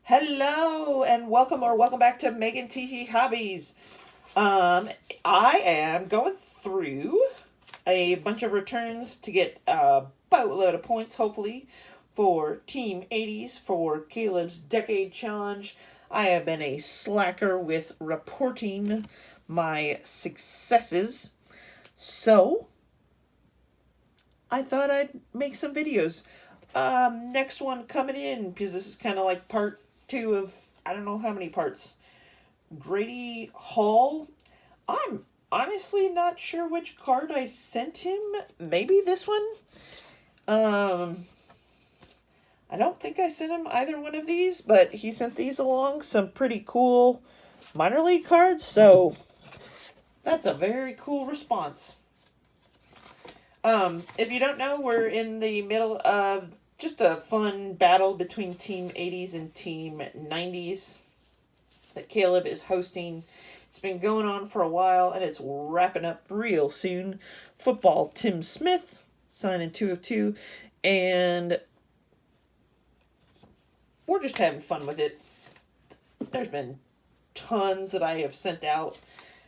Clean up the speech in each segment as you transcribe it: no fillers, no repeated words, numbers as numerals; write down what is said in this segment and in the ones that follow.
Hello and welcome back to Megan TT Hobbies. I am going through a bunch of returns to get a boatload of points, hopefully, for Team 80s for Caleb's Decade Challenge. I have been a slacker with reporting my successes, so I thought I'd make some videos. Next one coming in, because this is kind of like part two of I don't know how many parts. Grady Hall. I'm honestly not sure which card I sent him. Maybe this one. I don't think I sent him either one of these, but he sent these along. Some pretty cool minor league cards, so that's a very cool response. If you don't know, we're in the middle of just a fun battle between Team 80s and Team 90s that Caleb is hosting. It's been going on for a while, and it's wrapping up real soon. Football, Tim Smith, signing 2 of 2, and we're just having fun with it. There's been tons that I have sent out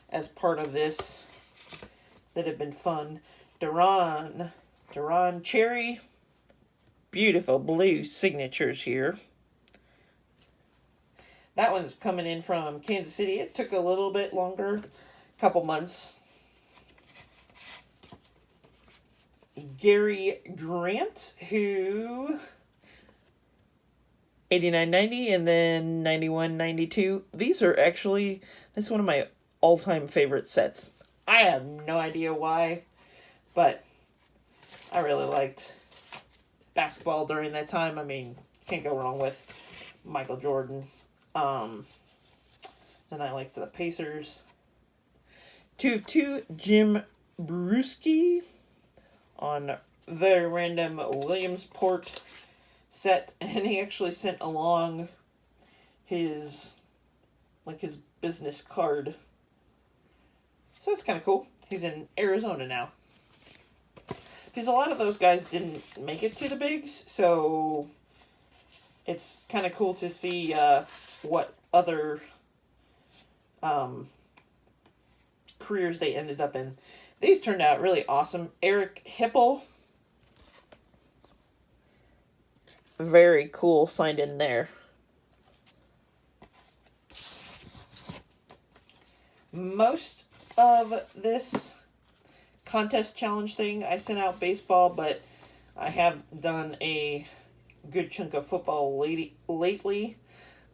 as part of this that have been fun. Duran Cherry. Beautiful blue signatures here. That one's coming in from Kansas City. It took a little bit longer, couple months. Gary Grant, who 89-90 and then 91-92. These are actually, that's one of my all-time favorite sets. I have no idea why, but I really liked basketball during that time. I mean, can't go wrong with Michael Jordan. Then I liked the Pacers. 2 of 2, Jim Brewski on very random Williamsport set, and he actually sent along his business card. So that's kind of cool. He's in Arizona now. Because a lot of those guys didn't make it to the bigs, so it's kind of cool to see what other careers they ended up in. These turned out really awesome. Eric Hipple. Very cool, signed in there. Most of this contest challenge thing, I sent out baseball, but I have done a good chunk of football lately.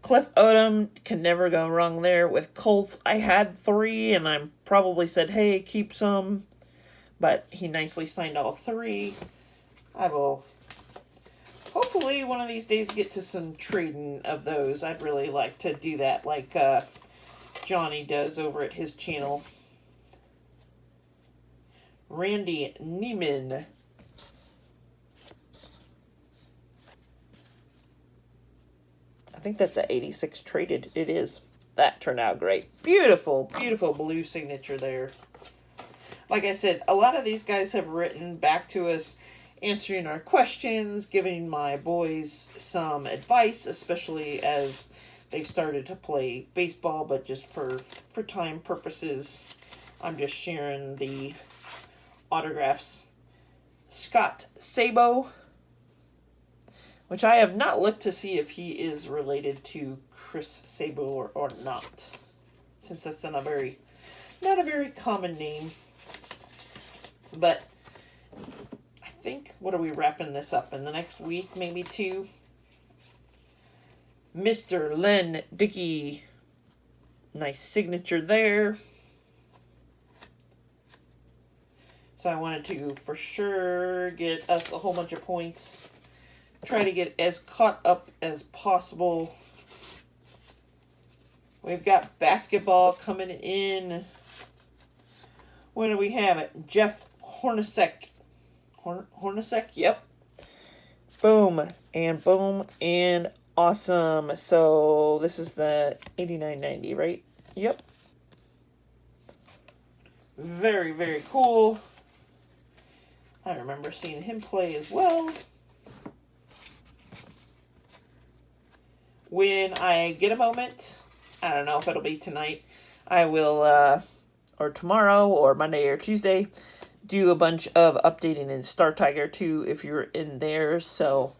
Cliff Odom, can never go wrong there. With Colts, I had 3, and I probably said, hey, keep some, but he nicely signed all 3. I will hopefully one of these days get to some trading of those. I'd really like to do that like Johnny does over at his channel. Randy Neiman. I think that's a 86 traded. It is. That turned out great. Beautiful, beautiful blue signature there. Like I said, a lot of these guys have written back to us, answering our questions, giving my boys some advice, especially as they've started to play baseball, but just for time purposes, I'm just sharing the autographs. Scott Sabo, which I have not looked to see if he is related to Chris Sabo or not, since that's not a very common name. But I think, what are we wrapping this up in the next week, maybe 2? Mr. Len Dickey, nice signature there. So I wanted to, for sure, get us a whole bunch of points. Try to get as caught up as possible. We've got basketball coming in. What do we have? Jeff Hornacek. Hornacek, yep. Boom, and awesome. So this is the 89-90, right? Yep. Very, very cool. I remember seeing him play as well. when I get a moment, I don't know if it'll be tonight, I will, or tomorrow, or Monday or Tuesday, do a bunch of updating in Star Tiger 2 if you're in there. So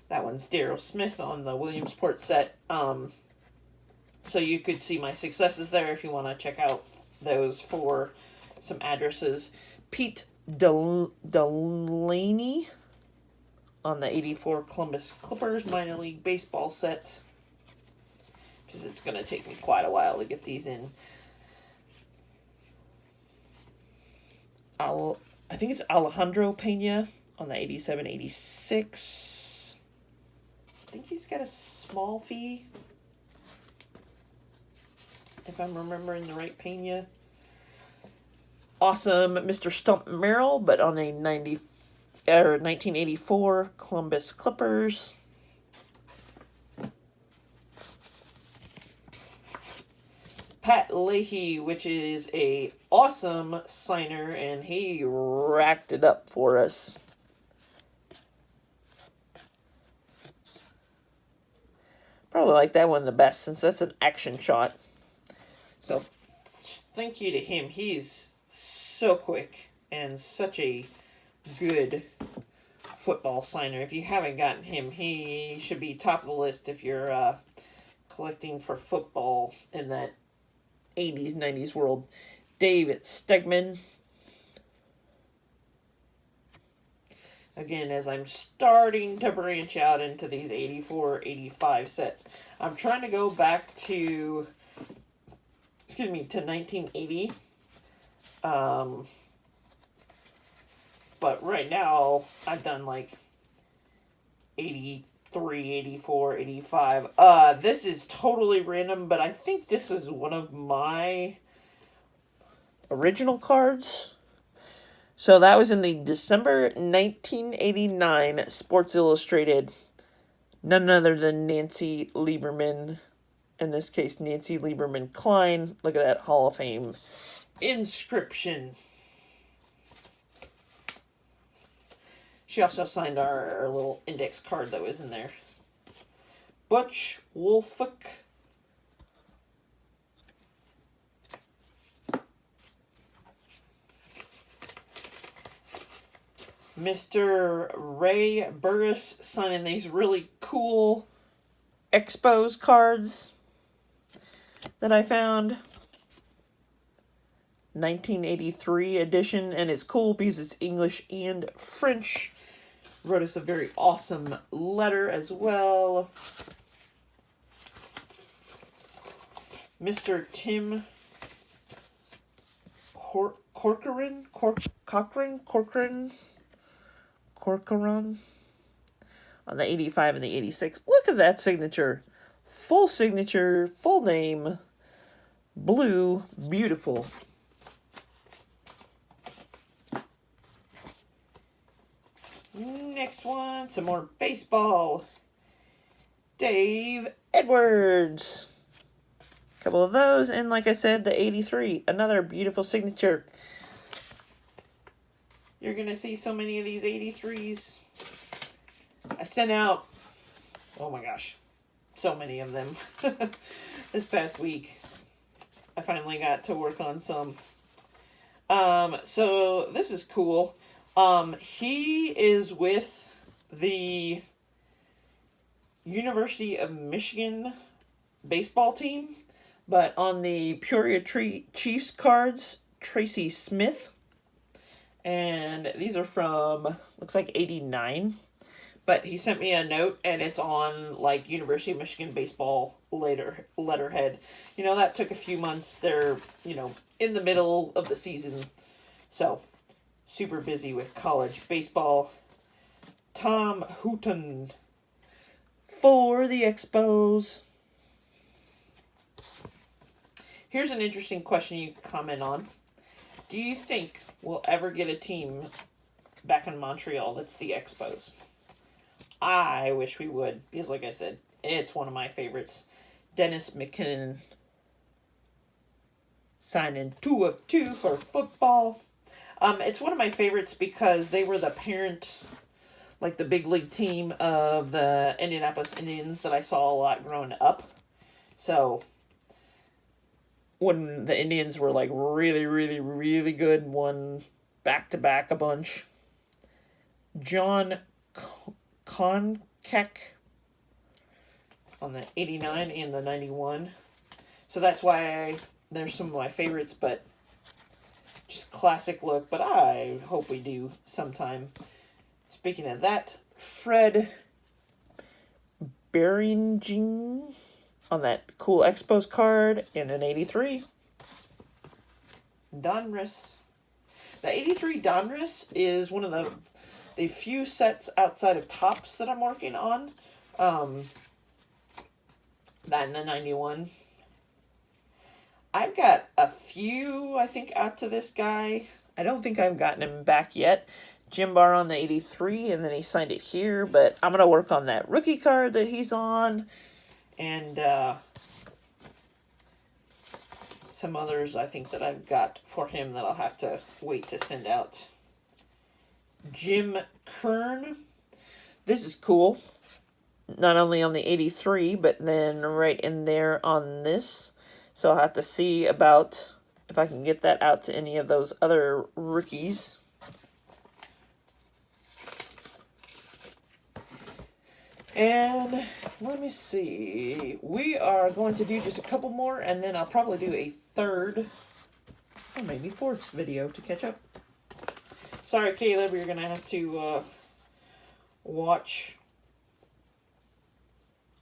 that one's Daryl Smith on the Williamsport set. So you could see my successes there if you want to check out those for some addresses. Pete Delaney on the 84 Columbus Clippers minor league baseball set, because it's going to take me quite a while to get these in. I think it's Alejandro Pena on the 87-86. I think he's got a small fee, if I'm remembering the right Pena. Awesome Mr. Stump Merrill, but on a 1984 Columbus Clippers. Pat Leahy, which is a awesome signer, and he racked it up for us. Probably like that one the best, since that's an action shot. So thank you to him. He's so quick and such a good football signer. If you haven't gotten him, he should be top of the list if you're collecting for football in that 80s, 90s world. Dave Stegman. Again, as I'm starting to branch out into these 84, 85 sets, I'm trying to go back to, to 1980. But right now, I've done like 83, 84, 85. This is totally random, but I think this is one of my original cards. So that was in the December 1989 Sports Illustrated. None other than Nancy Lieberman. In this case, Nancy Lieberman Klein. Look at that Hall of Fame inscription. She also signed our little index card that was in there. Butch Wolfick. Mr. Ray Burris signing these really cool Expos cards that I found. 1983 edition, and it's cool because it's English and French. Wrote us a very awesome letter as well. Mr. Tim Corcoran on the 85 and the 86. Look at that signature. Full signature, full name, blue, beautiful. Next one, some more baseball. Dave Edwards. A couple of those, and like I said, the 83. Another beautiful signature. You're going to see so many of these 83s. I sent out, oh my gosh, so many of them this past week. I finally got to work on some. So this is cool. He is with the University of Michigan baseball team, but on the Peoria Chiefs cards, Tracy Smith. And these are from, looks like 89. But he sent me a note, and it's on, like, University of Michigan baseball letterhead. You know, that took a few months. They're, you know, in the middle of the season. So, super busy with college baseball. Tom Hooton for the Expos. Here's an interesting question you can comment on. Do you think we'll ever get a team back in Montreal that's the Expos? I wish we would, because like I said, it's one of my favorites. Dennis McKinnon signing 2 of 2 for football. It's one of my favorites because they were the parent like the big league team of the Indianapolis Indians that I saw a lot growing up. So when the Indians were like really, really, really good, won back-to-back a bunch. John Konkek on the 89 and the 91. So that's why they're some of my favorites, but just classic look. But I hope we do sometime. Speaking of that, Fred Behringen on that cool Expos card in an 83. Donruss. The 83 Donruss is one of the few sets outside of Topps that I'm working on. That and the 91. I've got a few, I think, out to this guy. I don't think I've gotten him back yet. Jim Barr on the 83, and then he signed it here. But I'm going to work on that rookie card that he's on. And some others I think that I've got for him that I'll have to wait to send out. Jim Kern. This is cool. Not only on the 83, but then right in there on this. So I'll have to see about if I can get that out to any of those other rookies. And let me see. We are going to do just a couple more, and then I'll probably do a third, or maybe fourth video to catch up. Sorry, Caleb, you're going to have to watch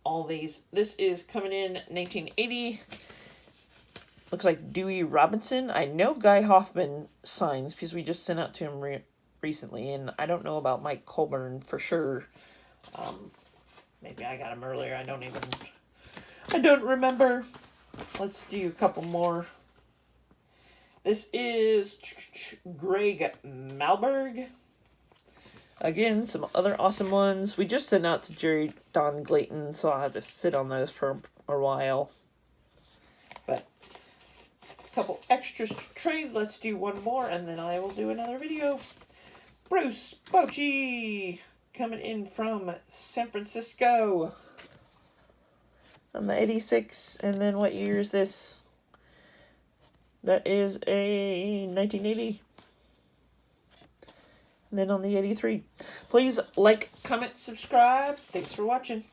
all these. This is coming in 1980. Looks like Dewey Robinson. I know Guy Hoffman signs because we just sent out to him recently, and I don't know about Mike Colburn for sure. Maybe I got him earlier. I don't remember. Let's do a couple more. This is Greg Malberg. Again, some other awesome ones. We just sent out to Jerry Don Glayton, so I'll have to sit on those for a while. But a couple extras to trade. Let's do one more, and then I will do another video. Bruce Bochy coming in from San Francisco on the 86. And then what year is this? That is a 1980. And then on the 83. Please like, comment, subscribe. Thanks for watching.